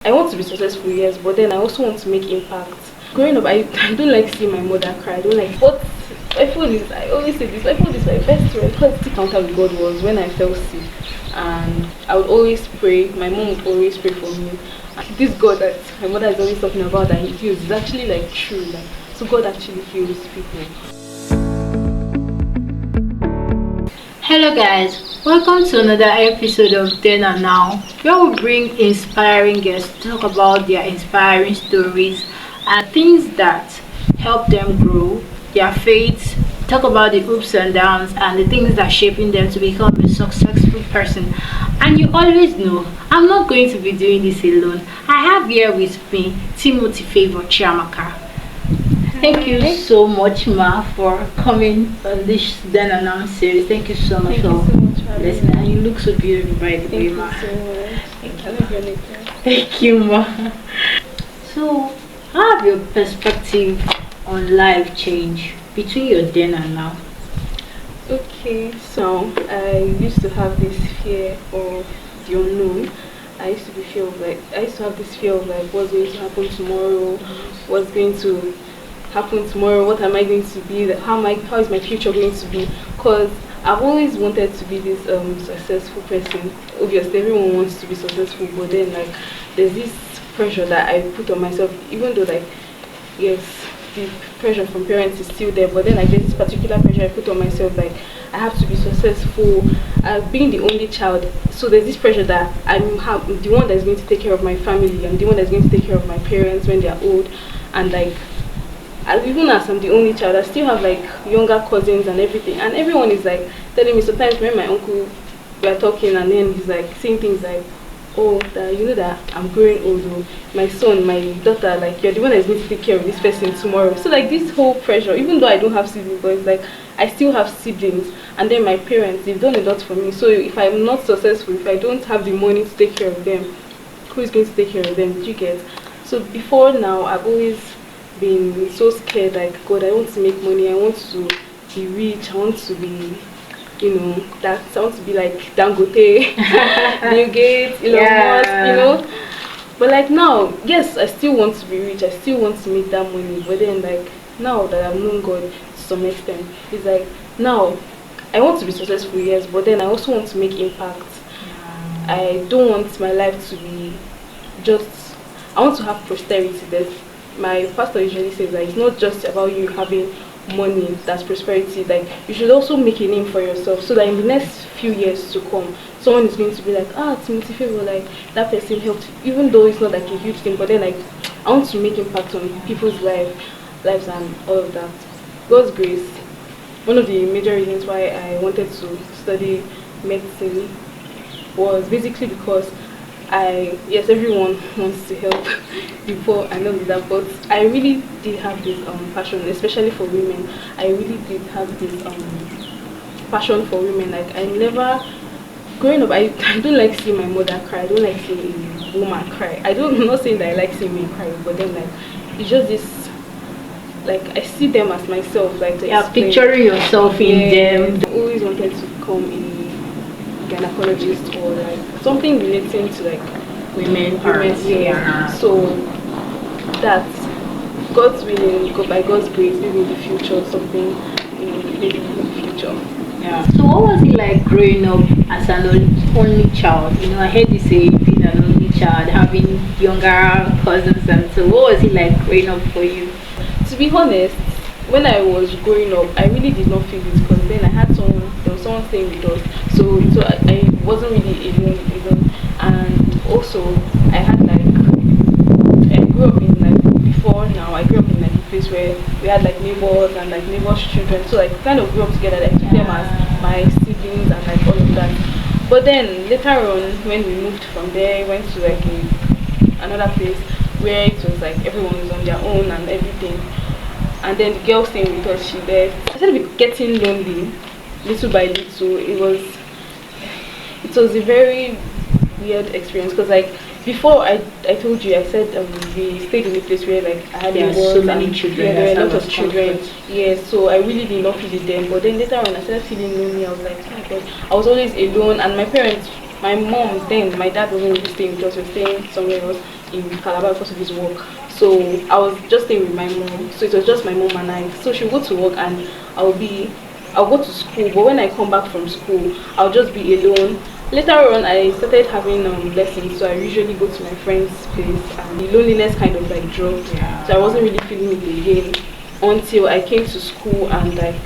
I want to be successful, yes, but then I also want to make impact. Growing up, I don't like seeing my mother cry. I don't like. But my phone is. I always say this. My phone is my best friend. Because the encounter with God was when I fell sick, and I would always pray. My mom would always pray for me. And this God that my mother is always talking about that He heals is actually like true. Like, so God actually heals people. Hello guys, welcome to another episode of Then and Now, where we bring inspiring guests to talk about their inspiring stories and things that help them grow, their faith, talk about the ups and downs and the things that are shaping them to become a successful person. And you always know, I'm not going to be doing this alone. I have here with me Timothy Favour Chiamaka. Thank you so much, Ma, for coming on this Then and Now series. Thank you so much for listening. And you look so beautiful, by the way, Ma. Thank you, Ma. So, how have your perspective on life changed between your then and now? Okay, so I used to have this fear of the unknown. I used to have this fear of like what's going to happen tomorrow, what's going to happen tomorrow, what am I going to be, how is my future going to be, because I've always wanted to be this successful person. Obviously everyone wants to be successful, but then like there's this pressure that I put on myself, even though like yes, the pressure from parents is still there, but then like there's this particular pressure I put on myself, like I have to be successful, being the only child, so there's this pressure that I'm the one that's going to take care of my family, I'm the one that's going to take care of my parents when they're old, and like even as I'm the only child, I still have like younger cousins and everything, and everyone is like telling me sometimes when my uncle we are talking and then he's like saying things like, oh, that you know that I'm growing old, oh, my son, my daughter, like you're the one that's going to take care of this person tomorrow. So like this whole pressure, even though I don't have siblings, but it's like I still have siblings, and then my parents, they've done a lot for me. So if I'm not successful, if I don't have the money to take care of them, who is going to take care of them? Did you get? So before now, I've always been so scared, like God, I want to make money, I want to be rich, I want to be, that I want to be like Dangote, Bill Gates, Elon Musk, But like now, yes, I still want to be rich, I still want to make that money, but then like now that I've known God to some extent, it's like now I want to be successful, yes, but then I also want to make impact. I don't want my life to be just, I want to have prosperity. My pastor usually says that it's not just about you having money that's prosperity, like you should also make a name for yourself, so that in the next few years to come, someone is going to be like, Timothy Favour, like that person helped, even though it's not like a huge thing, but then like I want to make impact on people's lives and all of that. God's grace, one of the major reasons why I wanted to study medicine was basically because yes, everyone wants to help people, I know that, but I really did have this passion, especially for women. I really did have this passion for women. Like I never, growing up, I don't like seeing my mother cry, I don't like seeing a woman cry. I'm not saying that I like seeing men cry, but then like it's just this, like I see them as myself, like Picturing yourself in them. I always wanted to become a gynecologist or like something relating to like women. So that's God's willing, by God's grace, maybe in the future, something maybe in the future. Yeah. So what was it like growing up as an only child? I heard you say being an only child, having younger cousins, and so what was it like growing up for you? To be honest, when I was growing up, I really did not feel it, because then there was someone staying with us, so I wasn't really alone, and also I had like, I grew up in like, before now, I grew up in like a place where we had like neighbors and like neighbors' children, so I kind of grew up together, like took them as my siblings and like all of that. But then later on, when we moved from there, went to like another place where it was like everyone was on their own and everything. And then the girl staying with us, she left. I started getting lonely, little by little. It was a very weird experience, because like before I told you, I said we stayed in a place where like I had so many children. Yeah, there were a lot of children. Yeah, so I really did not feel it then. But then later on, I started feeling lonely. I was like, oh my God, I was always alone, and my parents, my mom then, my dad wasn't really staying with us, we were staying somewhere else. in Calabar because of his work. So I was just staying with my mom. So it was just my mom and I. So she'll go to work and I'll go to school. But when I come back from school, I'll just be alone. Later on, I started having lessons, so I usually go to my friend's place, and the loneliness kind of like dropped. Yeah. So I wasn't really feeling it again until I came to school, and like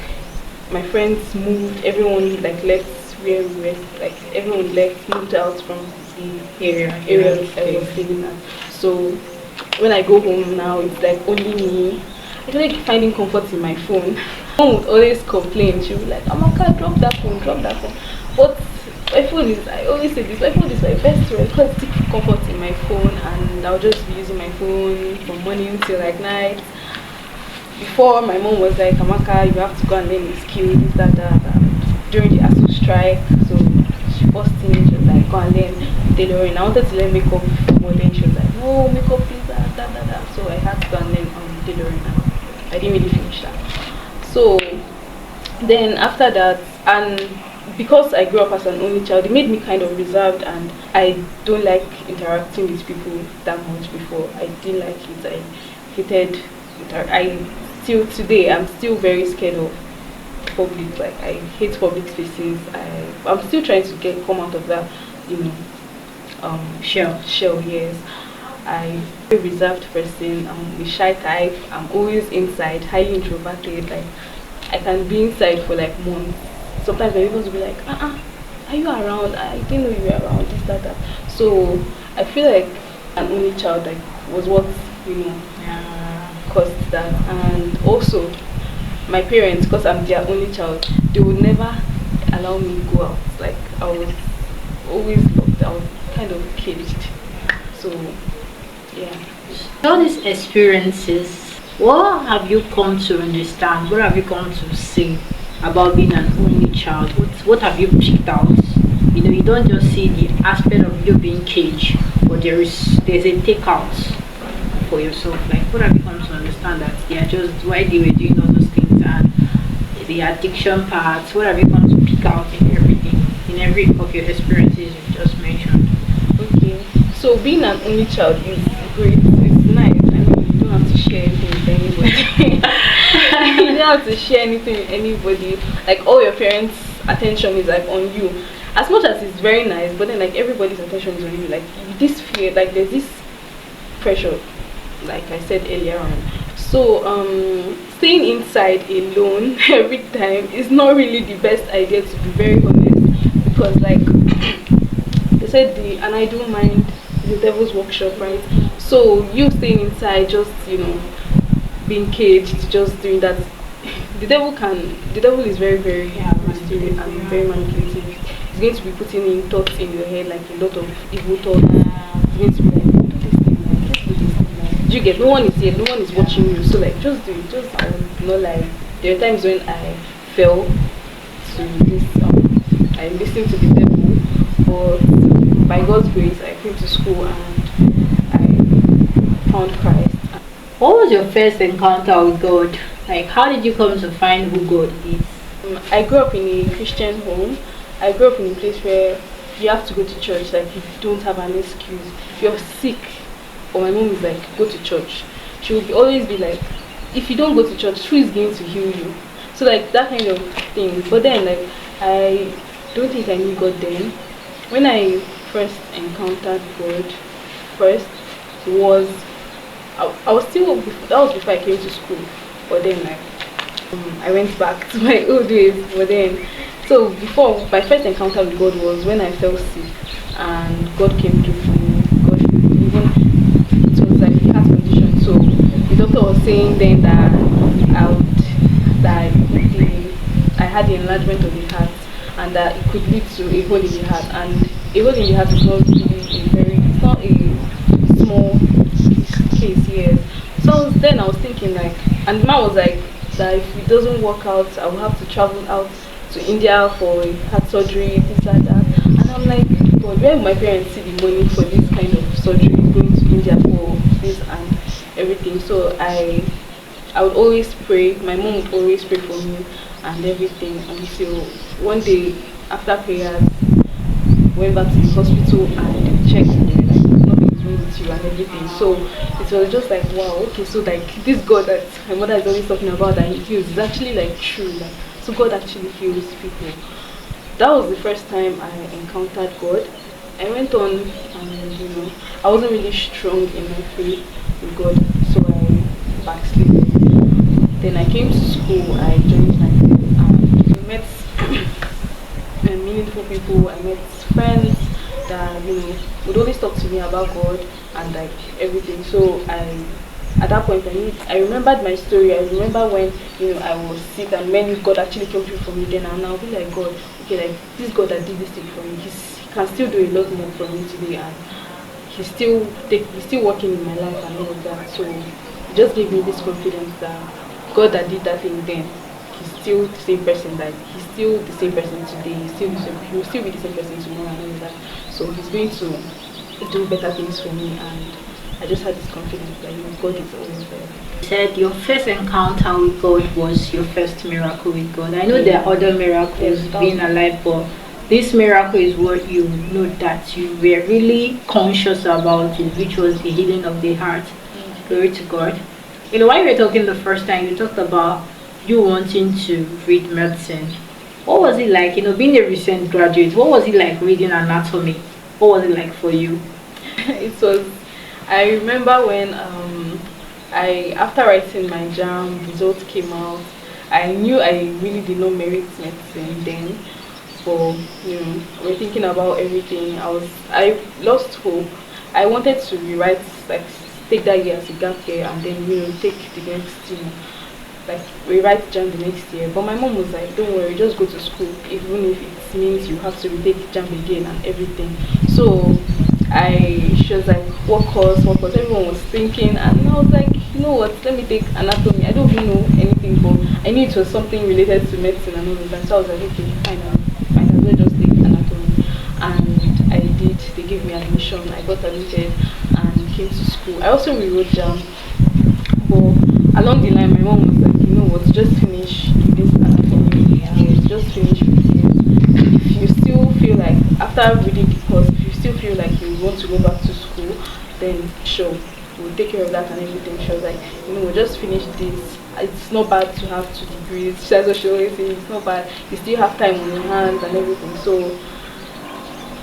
my friends moved. Everyone like left where we were. Like everyone left, moved out from the area I was living at. So when I go home now, it's like only me. I feel like finding comfort in my phone. Mom would always complain. She would be like, "Amaka, drop that phone, drop that phone." But my phone is, I always say this, my phone is my best friend because it takes comfort in my phone, and I'll just be using my phone from morning till like night. Before, my mom was like, "Amaka, you have to go and learn a skill, this, that. During the ASU strike, so she forced me, she was like, "Go and learn tailoring." I wanted to learn makeup more, then she was like, "No, makeup is that. So I had to go and learn tailoring now. I didn't really finish that. So then after that, and because I grew up as an only child, it made me kind of reserved, and I don't like interacting with people that much. Before, I didn't like it. I hated I still today I'm still very scared of public. Like I hate public spaces. I'm still trying to come out of that, you know, shell. Yes, I'm a reserved person. I'm a shy type. I'm always inside, highly introverted. Like I can be inside for like months. Sometimes my neighbors will be like, are you around? I didn't know you were around, this, that. So I feel like an only child like was what, caused that. And also my parents, because I'm their only child, they would never allow me to go out. Like I was always locked. I was kind of caged. So yeah. All these experiences, what have you come to understand? What have you come to see about being an only child? What have you picked out? You don't just see the aspect of you being caged, but there's a takeout for yourself. Like what have you come to understand that they are just why they were doing all those things, and the addiction parts? What have you come to pick out in everything, in every of your experiences you just mentioned? Okay, so being an only child is great. It's nice. I mean, you don't have to share anything with anybody. You don't have to share anything with anybody. Like all your parents' attention is like on you. As much as it's very nice, but then like everybody's attention is on you. Like this fear, like there's this pressure, like I said earlier on. So staying inside alone every time is not really the best idea, to be very honest, because like they said and I don't mind the devil's workshop, right? So you staying inside, just being caged, just doing that. The devil is very, very mysterious and very manipulative. It's going to be putting in thoughts in your head, like a lot of evil thoughts. It's going to be like, do this thing, like, let's do this thing, like. Do you get? No one is here, no one is watching you. So like, just do it. I will not lie. There are times when I fell to this. I listened to the devil, but by God's grace, I came to school and I found Christ. What was your first encounter with God? Like, how did you come to find who God is? I grew up in a Christian home. I grew up in a place where you have to go to church. Like, if you don't have an excuse, if you're sick, or my mom is like, go to church. She will always be like, if you don't go to church, who is going to heal you? So like that kind of thing. But then like I don't think I knew God then. When I first encountered God, was I was still, that was before I came to school. But then like I went back to my old days. But then, so before, my first encounter with God was when I fell sick, and God came through for me. God healed me. Even it was like a heart condition. So the doctor was saying then that I had the enlargement of the heart, and that it could lead to a hole in the heart. And a hole in the heart is not really it's not a small case, yes. So then I was thinking like, and the man was like, that if it doesn't work out, I will have to travel out to India for a heart surgery, this like that. And I'm like, God, where will my parents see the money for this kind of surgery, going to India for this and everything? So I would always pray. My mom would always pray for me and everything, until one day after prayers, went back to the hospital and checked there, like nothing is be with you and everything. So it was just like, wow, okay, so like this God that my mother is always talking about that he heals is actually like true. Like, so God actually heals people. That was the first time I encountered God. I went on and I wasn't really strong in my faith with God, so I backslid. Then I came to school, I joined my faith and I met meaningful people. I met friends that would always talk to me about God and like everything. So at that point I remembered my story. I remember when I was sick and when God actually came through for me. Then I'll be like, God, okay, like this God that did this thing for me, he can still do a lot more for me today, and he's still working in my life and all of that. So it just gave me this confidence that God that did that thing then, he's still the same person. Like he's still the same person today. He will still be the same person tomorrow and all of that. So he's going to do better things for me, and I just had this confidence that God is always there. You said your first encounter with God was your first miracle with God. I know there are other miracles being alive, but this miracle is what you know that you were really conscious about it, which was the healing of the heart. Glory to God. While we were talking the first time, you talked about you wanting to read medicine. What was it like, being a recent graduate? What was it like reading anatomy? What was it like for you? I remember when after writing my JAM, results came out. I knew I really did not merit medicine then, but we're thinking about everything. I lost hope. I wanted to rewrite, like take that year as a gap year and then take the next like rewrite JAM the next year. But my mom was like, don't worry, just go to school, even if it means you have to retake JAM again and everything. So she was like, what course? Everyone was thinking, and I was like, you know what, let me take anatomy. I don't even know anything, but I knew it was something related to medicine and all of that. So I was like, okay, fine, I'll just take anatomy. And I did. They gave me admission. I got admitted and came to school. I also rewrote JAM, but along the line, my mom was like, you know what, just finish this anatomy. Just finish with it. If you still feel like, after reading the course, if you still feel like you want to go back to school, then sure, we'll take care of that and everything. She was like, we'll just finish this. It's not bad to have 2 degrees. That's what she always says. It's not bad. You still have time on your hands and everything. So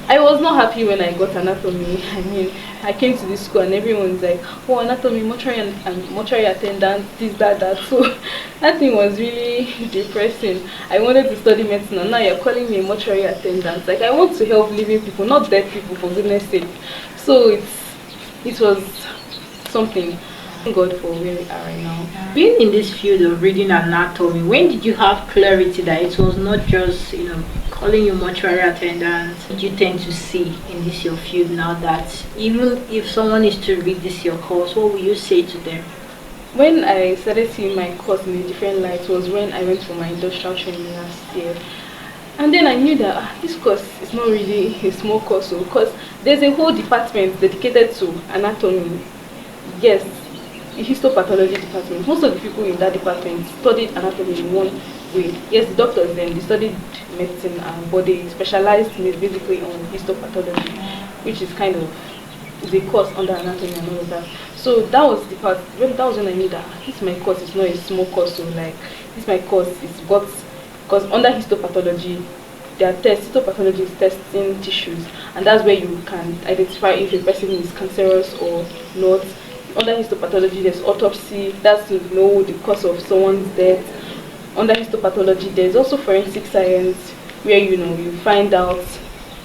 I was not happy when I got anatomy. I mean, I came to this school and everyone's like, oh, anatomy, mortuary and mortuary attendant, this, that. So that thing was really depressing. I wanted to study medicine and now you're calling me a mortuary attendant. Like, I want to help living people, not dead people, for goodness sake. So it was something. Thank God for where we are right now. Being in this field of reading anatomy, when did you have clarity that it was not just, calling you mortuary attendant? What do you tend to see in this your field now, that even if someone is to read this your course, what will you say to them? When I started seeing my course in a different light was when I went for my industrial training last year. And then I knew that this course is not really a small course, because there's a whole department dedicated to anatomy. Yes, a histopathology department. Most of the people in that department studied anatomy in one way. Yes, the doctors then they studied medicine, but they specialized basically on histopathology, which is kind of a course under anatomy and all of that. So that was the part. That was when I knew that this my course is not a small course. So like this my course is what, because under histopathology, their histopathology is testing tissues, and that's where you can identify if a person is cancerous or not. Under histopathology, there's autopsy, that's to know the cause of someone's death. Under histopathology, there's also forensic science, where you find out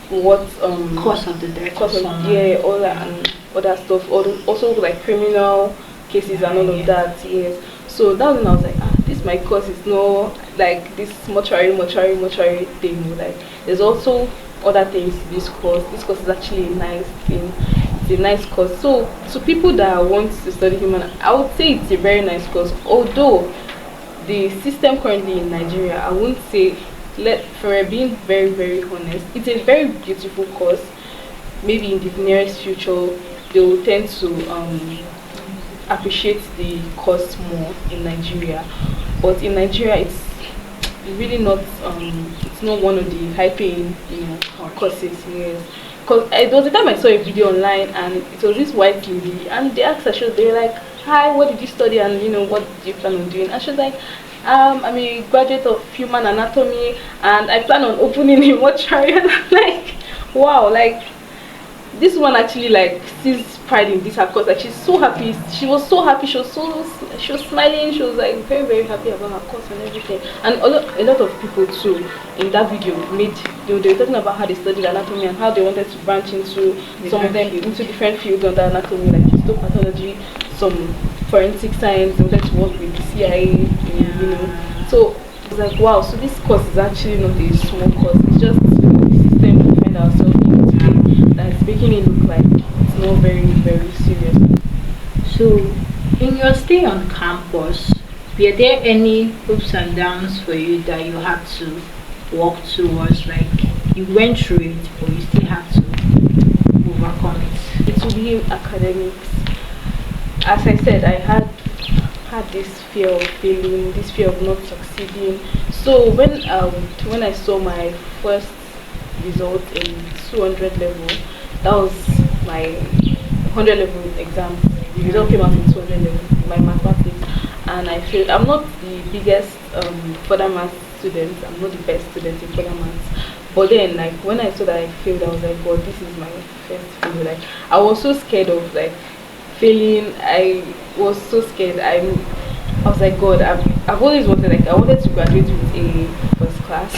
what Cause of the death, all that and other stuff. Also like criminal cases and all of that. Yes. So that was when I was like, this my course is no like this mortuary thing. Like there's also other things to this course. This course is actually a nice thing. It's a nice course. So to people that want to study human, I would say it's a very nice course. Although the system currently in Nigeria, I wouldn't say, for being very, very honest, it's a very beautiful course. Maybe in the nearest future, they will tend to appreciate the course more in Nigeria. But in Nigeria, it's really not. It's not one of the high-paying, courses. Yes. because it was the time I saw a video online, and it was this white lady, and they asked her, they were like, "Hi, what did you study, and what do you plan on doing?" And she was like, I'm a graduate of human anatomy, and I plan on opening a mortuary." And I'm like, wow, like this one actually like sees pride in this her course. Like she's so happy. She was so happy. She was smiling. She was like very, very happy about her course and everything. And a lot of people too in that video they were talking about how they studied anatomy and how they wanted to branch into some of them into different fields under anatomy, like histopathology, some forensic science. They wanted to work with the CIA, So it's like, wow, so this course is actually not a small course. It's just the system we find ourselves in today that's making it look like it's not very, very serious. So, in your stay on campus, were there any ups and downs for you that you had to walk towards? Like you went through it, but you still had to overcome it. It will be academics. As I said, I had this fear of failing, this fear of not succeeding. So when I saw my first result in 200 level, that was my 100 level exam. The result came out in 200 level, my mathematics, and I failed. I'm not the biggest further math student. I'm not the best student in further maths. But then, like when I saw that I failed, I was like, God, this is my first failure. Like I was so scared of like failing. I was so scared. I was like, God, I've always wanted, like I wanted to graduate with a first class.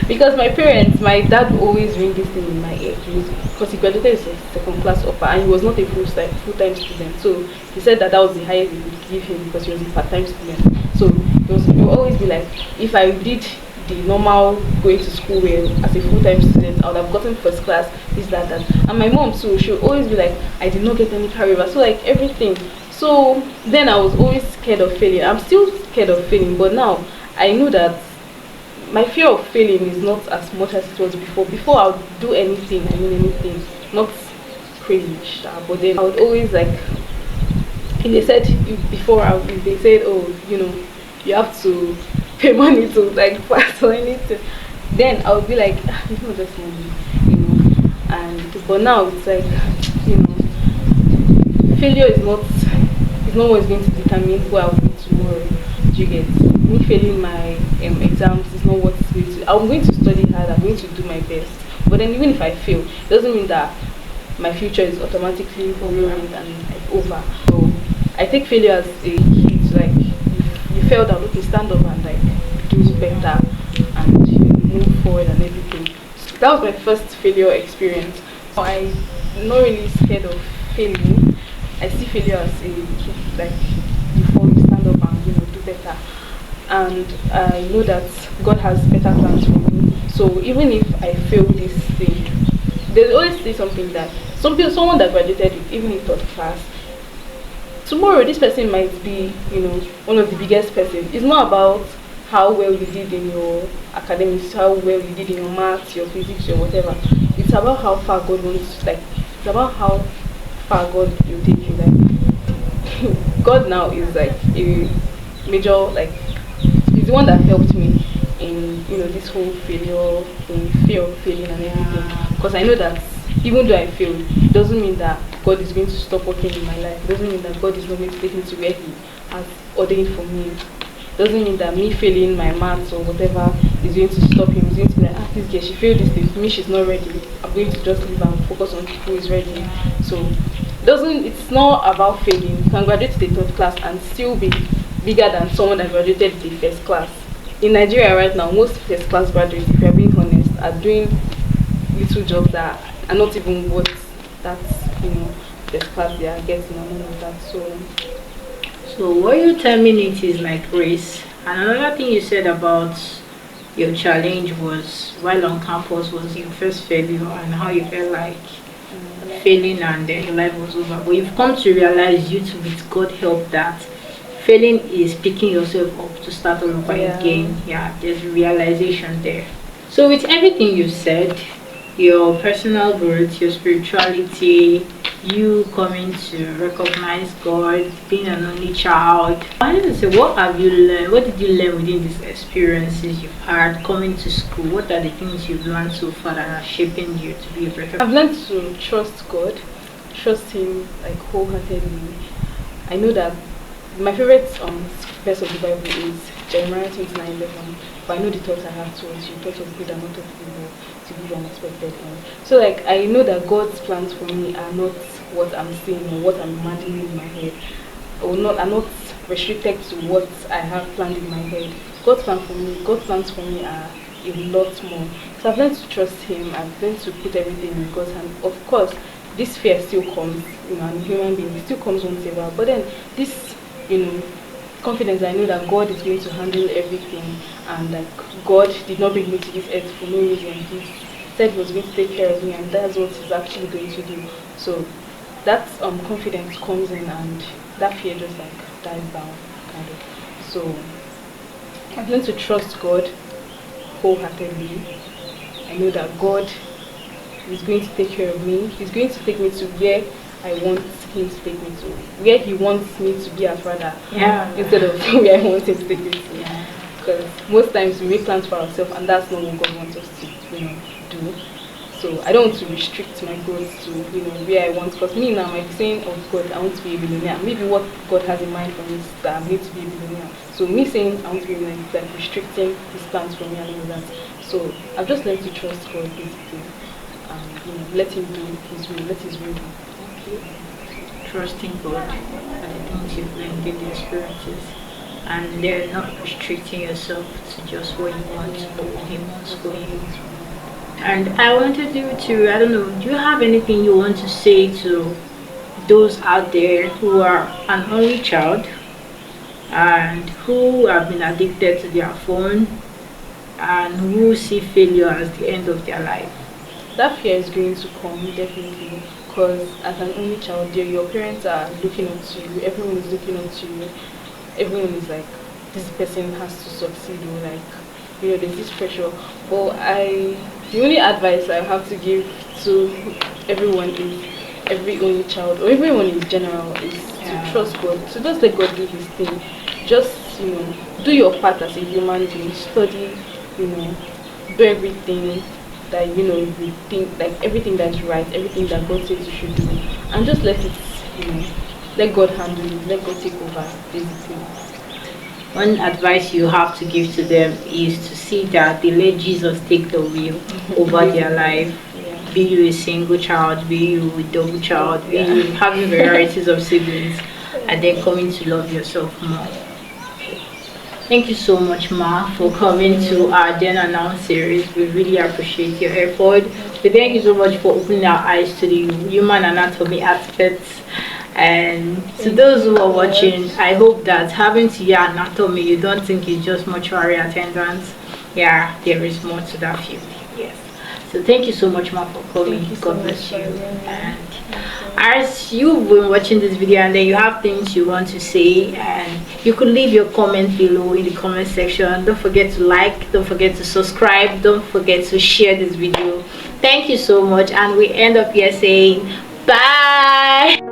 Because my dad would always ring this thing in my ear, because he graduated as a second class upper, and he was not a full-time student. So he said that was the highest he would give him because he was a part-time student. So it would always be like, if I did the normal going to school where as a full-time student, I would have gotten first class, this, that. And my mom too, she would always be like, I did not get any carryover. So like everything. So then I was always scared of failing. I'm still scared of failing, but now I knew that my fear of failing is not as much as it was before. Before I would do anything, not crazy, but then I would always like, they said oh, you have to pay money to like pass or anything. Then I would be like, it's not just money, but now it's like, failure is not what's going to determine who I will be tomorrow. Do you get me? Failing my exams is not what's going to. I'm going to study hard. I'm going to do my best. But then even if I fail, it doesn't mean that my future is automatically ruined and like, over. So I take failure as a key to like, if you failed, I'll okay, stand up and like do better and move forward and everything. So that was my first failure experience. So I'm not really scared of failing. I see failure as a like, before you stand up and do better, and I know that God has better plans for me. So even if I fail this thing, there's always say something that someone that graduated with even in third class, tomorrow this person might be one of the biggest persons. It's not about how well you did in your academics, how well you did in your maths, your physics, or whatever. It's about how far God wants, like it's about how far God will take you. Like God now is like a major, like he's the one that helped me in this whole failure thing, fear of failing and everything. Because I know that even though I failed, it doesn't mean that God is going to stop working in my life. It doesn't mean that God is not going to take me to where He has ordained for me. It doesn't mean that me failing my maths or whatever is going to stop Him. He's going to be like, this girl, she failed this thing. For me, she's not ready. I'm going to just leave and focus on who is ready. So it's not about failing. You can graduate to the third class and still be bigger than someone that graduated the first class. In Nigeria right now, most first class graduates, if we are being honest, are doing little jobs that are not even what that's first class they are getting and all of that. So what you tell me it is like race. And another thing you said about your challenge was while on campus was your first failure and how you felt like failing and then your life was over. But you've come to realize with God help that failing is picking yourself up to start all over again. Yeah, there's realization there. So with everything you said, your personal growth, your spirituality, you coming to recognize God, being an only child. I wanted to say, what have you learned? What did you learn within these experiences you've had coming to school? What are the things you've learned so far that are shaping you to be a better? I've learned to trust God, trust Him like wholeheartedly. I know that my favorite verse of the Bible is Jeremiah 29:11. But I know the thoughts I have towards you, thoughts of good and not of evil, to give you an expected end. So like I know that God's plans for me are not what I'm saying or what I'm imagining in my head, or not are not restricted to what I have planned in my head. God's plans for me are a lot more. So I've learned to trust Him. I've learned to put everything in God's hand. Of course, this fear still comes. I'm a human being. It still comes once in a while. But then this, confidence, I know that God is going to handle everything, and like God did not bring me to this earth for no reason. He said He was going to take care of me, and that's what He's actually going to do. So that confidence comes in, and that fear just like dies down, kind of. So I've learned to trust God wholeheartedly. I know that God is going to take care of me. He's going to take me to where I want Him to take me to, where He wants me to be at, rather, instead of where I want Him to take me to. Because most times we make plans for ourselves, and that's not what God wants us to, do. So I don't want to restrict my goals to, where I want. Because me now, I'm saying, oh God, I want to be a billionaire. Maybe what God has in mind for me is that I'm going to be a billionaire. So me saying I want to be a billionaire is like restricting His plans for me and all that. So I've just learned to trust God basically, and let Him do His will, let His will be. Trusting God and the things you've learned in the experiences, and they're not restricting yourself to just what you want, but what He wants for you. And I wanted you to, I don't know, do you have anything you want to say to those out there who are an only child and who have been addicted to their phone and who see failure as the end of their life? That fear is going to come, definitely, because as an only child, your parents are looking up to you, everyone is looking up to you, everyone is like, this person has to succeed, or like, there's this pressure. But the only advice I have to give to everyone is, every only child, or everyone in general, is to trust God, so just let God do His thing. Just, do your part as a human being, study, do everything that you think, like everything that's right, everything that God says you should do, and just let it, let God handle it, let God take over, basically. One advice you have to give to them is to see that they let Jesus take the wheel over their life. Be you a single child, be you a double child, be you having varieties of siblings, and then coming to love yourself more. Thank you so much, Ma, for coming to our Then and Now series. We really appreciate your effort. We thank you so much for opening our eyes to the human anatomy aspects. And to those who are watching, I hope that having to hear anatomy, you don't think it's just mortuary attendants. Yeah, there is more to that field. Yes. So thank you so much, Ma, for coming. God bless you. And as you've been watching this video and then you have things you want to say, and you could leave your comment below in the comment section. Don't forget to like, don't forget to subscribe, don't forget to share this video. Thank you so much, and we end up here saying bye.